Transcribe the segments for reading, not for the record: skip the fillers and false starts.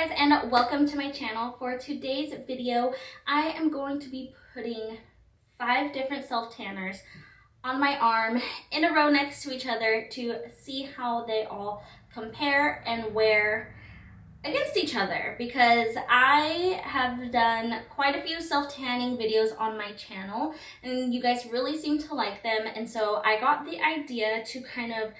guys, and welcome to my channel. For today's video, I am going to be putting 5 different self tanners on my arm in a row next to each other to see how they all compare and wear against each other, because I have done quite a few self tanning videos on my channel and you guys really seem to like them, and so I got the idea to kind of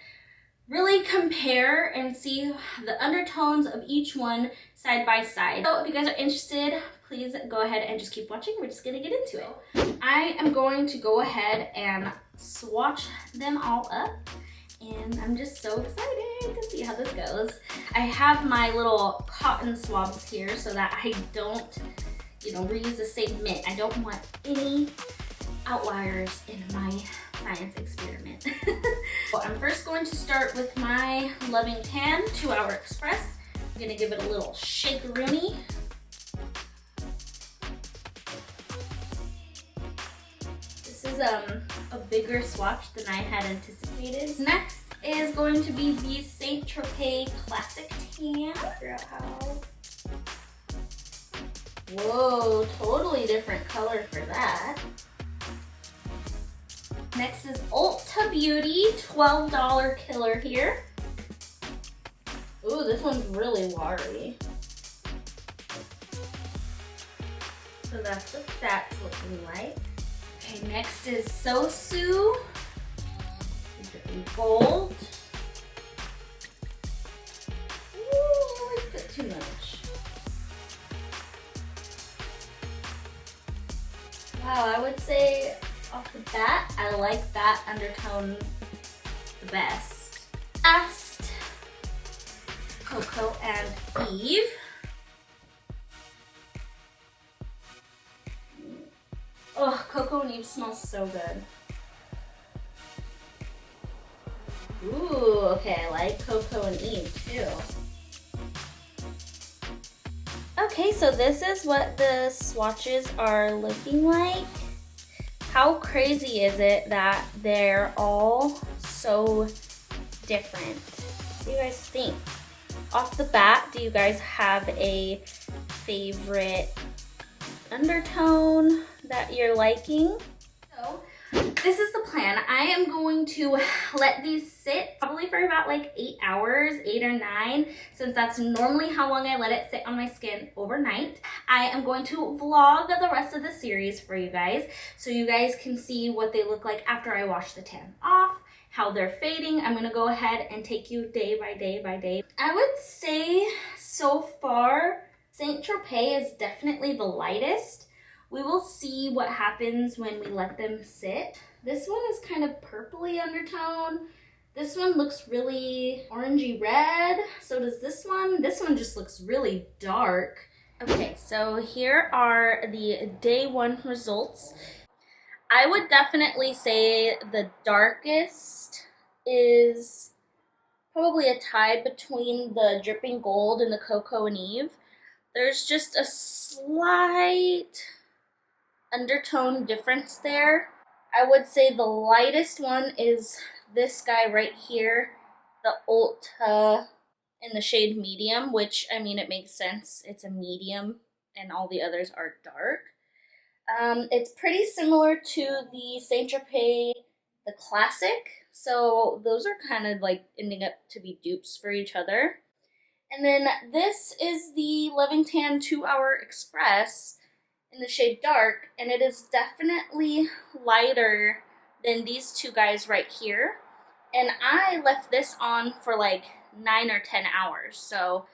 really compare and see the undertones of each one side by side. So if you guys are interested, please go ahead and just keep watching. We're just gonna get into it. I am going to go ahead and swatch them all up, and I'm just so excited to see how this goes. I have my little cotton swabs here so that I don't, reuse the same mitt. I don't want any outliers in my science experiment. Well, I'm first going to start with my Loving Tan 2-Hour Express. I'm gonna give it a little shake-a-rooney. This is a bigger swatch than I had anticipated. Next is going to be the St. Tropez Classic Tan. Figure out how. Whoa, totally different color for that. Next is Ulta Beauty, $12 killer here. Ooh, this one's really watery. So that's what that's looking like. Okay, next is Sosu, gold. Ooh, I like that too much. Wow, I would say off the bat, I like that undertone the best. Last, Coco and Eve. Oh, Coco and Eve smells so good. Ooh, okay, I like Coco and Eve too. Okay, so this is what the swatches are looking like. How crazy is it that they're all so different? What do you guys think? Off the bat, do you guys have a favorite undertone that you're liking? So, this is the plan. I am going to let these sit probably for about like 8 hours, 8 or 9, since that's normally how long I let it sit on my skin overnight. I am going to vlog the rest of the series for you guys, so you guys can see what they look like after I wash the tan off, how they're fading. I'm gonna go ahead and take you day by day by day. I would say so far, St. Tropez is definitely the lightest. We will see what happens when we let them sit. This one is kind of purpley undertone. This one looks really orangey red. So does this one. This one just looks really dark. Okay, so here are the day 1 results. I would definitely say the darkest is probably a tie between the Dripping Gold and the Coco and Eve. There's just a slight undertone difference there. I would say the lightest one is this guy right here, the Ulta in the shade medium, which, I mean, it makes sense. It's a medium and all the others are dark. It's pretty similar to the St. Tropez, the Classic. So those are kind of like ending up to be dupes for each other. And then this is the Loving Tan 2-Hour Express in the shade dark, and it is definitely lighter than these two guys right here. And I left this on for like 9 or 10 hours, so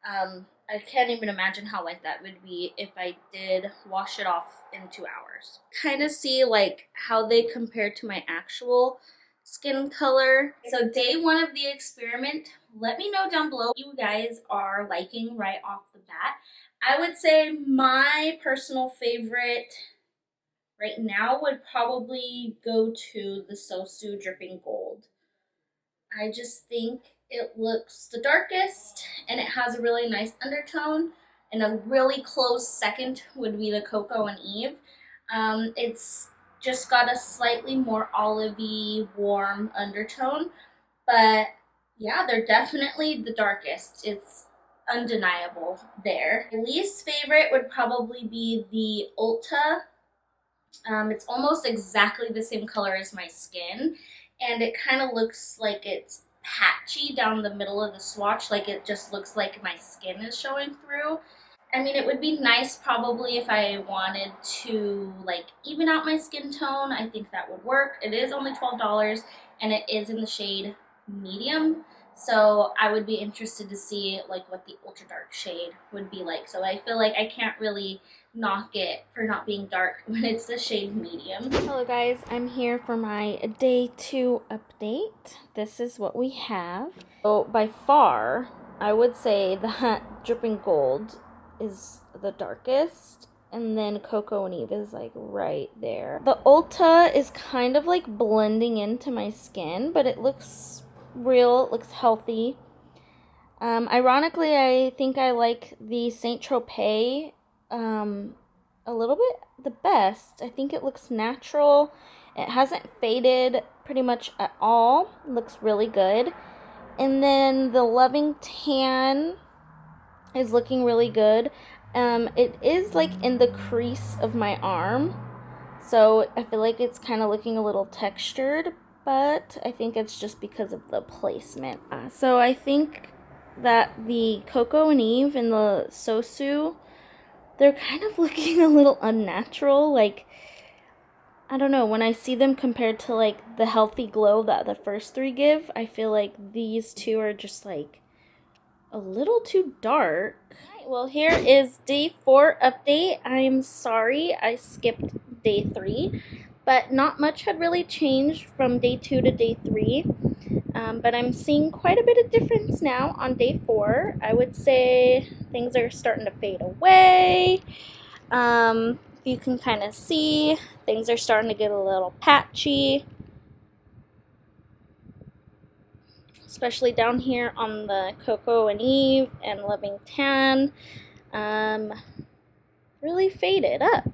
I can't even imagine how light that would be if I did wash it off in 2 hours. Kind of see like how they compare to my actual skin color. So day 1 of the experiment, let me know down below what you guys are liking right off the bat. I would say my personal favorite right now would probably go to the Sosu Dripping Gold. I just think it looks the darkest and it has a really nice undertone, and a really close second would be the Coco and Eve. It's just got a slightly more olivey, warm undertone, but yeah, they're definitely the darkest. It's undeniable there. My least favorite would probably be the Ulta. It's almost exactly the same color as my skin, and it kind of looks like it's patchy down the middle of the swatch, like it just looks like my skin is showing through. I mean, it would be nice probably if I wanted to like even out my skin tone. I think that would work. It is only $12 and it is in the shade medium. So I would be interested to see like what the ultra dark shade would be like. So I feel like I can't really knock it for not being dark when it's the shade medium. Hello guys, I'm here for my day 2 update. This is what we have. So by far, I would say that Dripping Gold is the darkest, and then Coco and Eve is like right there. The Ulta is kind of like blending into my skin, but it looks real, it looks healthy. Ironically, I think I like the Saint Tropez a little bit the best. I think it looks natural. It hasn't faded pretty much at all. It looks really good. And then the Loving Tan is looking really good. It is like in the crease of my arm, so I feel like it's kind of looking a little textured, but I think it's just because of the placement. So I think that the Coco and Eve and the Sosu, they're kind of looking a little unnatural. Like, I don't know, when I see them compared to like the healthy glow that the first 3 give, I feel like these 2 are just like a little too dark. Alright, well, here is day 4 update. I'm sorry I skipped day 3, but not much had really changed from day 2 to day 3. But I'm seeing quite a bit of difference now on day 4. I would say things are starting to fade away. You can kind of see things are starting to get a little patchy, especially down here on the Coco and Eve and Loving Tan. Really faded up.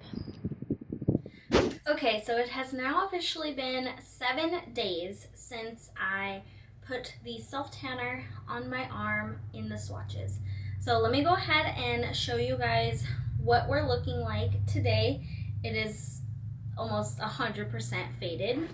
Okay, so it has now officially been 7 days since I put the self tanner on my arm in the swatches. So let me go ahead and show you guys what we're looking like today. It is almost 100% faded,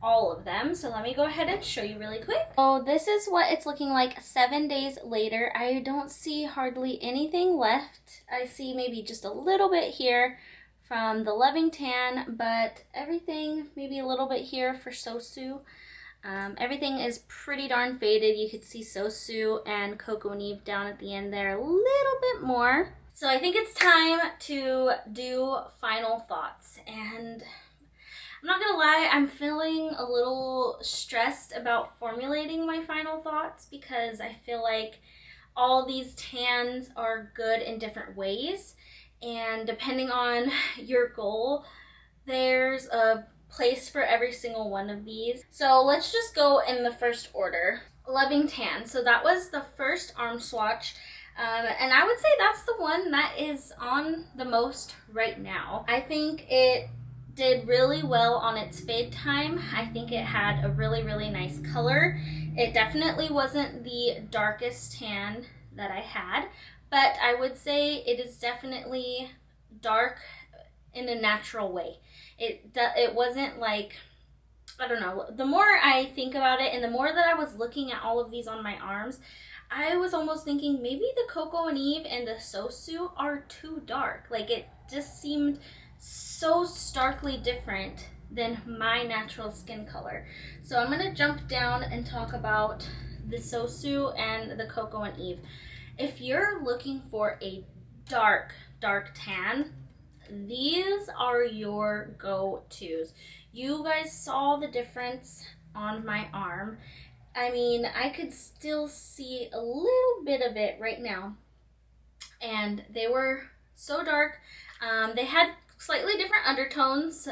all of them. So let me go ahead and show you really quick. Oh, this is what it's looking like 7 days later. I don't see hardly anything left. I see maybe just a little bit here from the Loving Tan, but everything maybe a little bit here for Sosu. Everything is pretty darn faded. You could see Sosu and Coco and Eve down at the end there a little bit more. So I think it's time to do final thoughts, and I'm not gonna lie, I'm feeling a little stressed about formulating my final thoughts because I feel like all these tans are good in different ways, and depending on your goal, there's a place for every single one of these. So let's just go in the first order. Loving Tan. So that was the first arm swatch. And I would say that's the one that is on the most right now. I think it did really well on its fade time. I think it had a really, really nice color. It definitely wasn't the darkest tan that I had, but I would say it is definitely dark in a natural way. It wasn't like, I don't know, the more I think about it and the more that I was looking at all of these on my arms, I was almost thinking maybe the Coco and Eve and the Sosu are too dark. Like, it just seemed so starkly different than my natural skin color. So I'm gonna jump down and talk about the Sosu and the Coco and Eve. If you're looking for a dark tan, these are your go-tos. You guys saw the difference on my arm. I mean, I could still see a little bit of it right now, and they were so dark. They had slightly different undertones.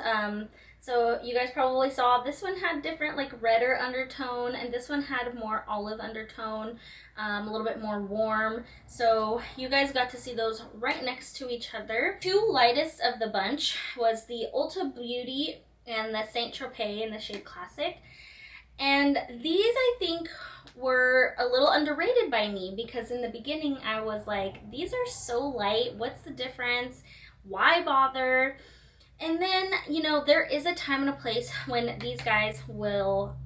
So you guys probably saw this one had different, like, redder undertone, and this one had more olive undertone, a little bit more warm. So you guys got to see those right next to each other. 2 lightest of the bunch was the Ulta Beauty and the Saint Tropez in the shade Classic. And these, I think, were a little underrated by me, because in the beginning I was like, these are so light, what's the difference? Why bother? And then, you know, there is a time and a place when these guys will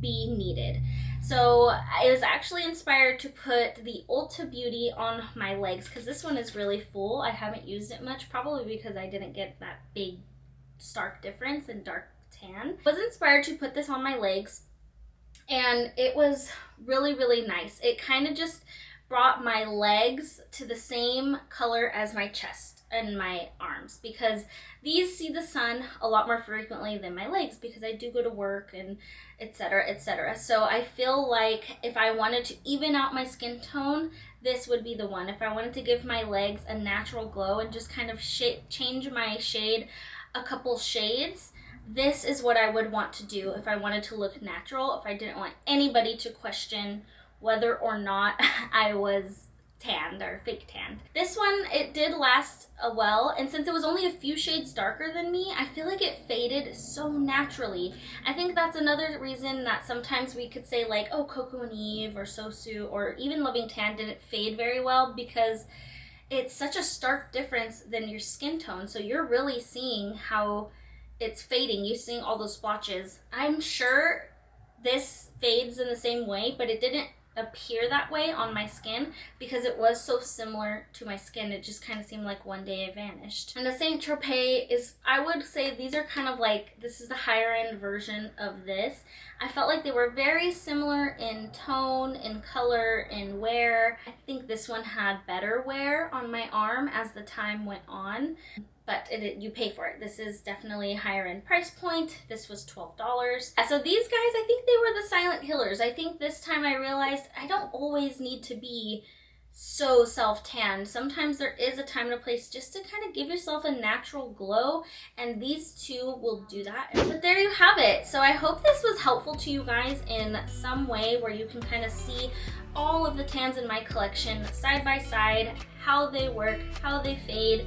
be needed. So I was actually inspired to put the Ulta Beauty on my legs, because this one is really full. I haven't used it much, probably because I didn't get that big stark difference in dark tan. I was inspired to put this on my legs, and it was really, really nice. It kind of just brought my legs to the same color as my chest and my arms, because these see the sun a lot more frequently than my legs, because I do go to work and etc, etc. So I feel like if I wanted to even out my skin tone, this would be the one. If I wanted to give my legs a natural glow and just kind of change my shade a couple shades, this is what I would want to do if I wanted to look natural, if I didn't want anybody to question whether or not I was tanned or fake tanned. This one, it did last a while, and since it was only a few shades darker than me, I feel like it faded so naturally. I think that's another reason that sometimes we could say like, oh, Coco and Eve or Sosu or even Loving Tan didn't fade very well, because it's such a stark difference than your skin tone. So you're really seeing how it's fading. You're seeing all those splotches. I'm sure this fades in the same way, but it didn't appear that way on my skin because it was so similar to my skin. It just kind of seemed like one day it vanished. And the same Tropez is, I would say these are kind of like, this is the higher end version of this. I felt like they were very similar in tone, in color, in wear. I think this one had better wear on my arm as the time went on, but you pay for it. This is definitely a higher end price point. This was $12. So these guys, I think they were the silent killers. I think this time I realized I don't always need to be so self-tanned. Sometimes there is a time and a place just to kind of give yourself a natural glow, and these two will do that. But there you have it. So I hope this was helpful to you guys in some way, where you can kind of see all of the tans in my collection side by side, how they work, how they fade,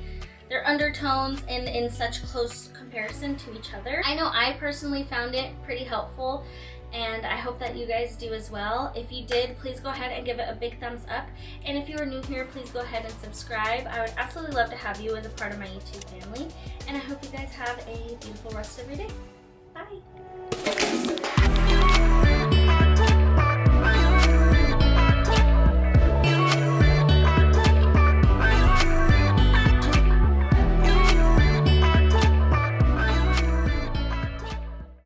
their undertones, and in such close comparison to each other. I know I personally found it pretty helpful, and I hope that you guys do as well. If you did, please go ahead and give it a big thumbs up. And if you are new here, please go ahead and subscribe. I would absolutely love to have you as a part of my YouTube family. And I hope you guys have a beautiful rest of your day. Bye.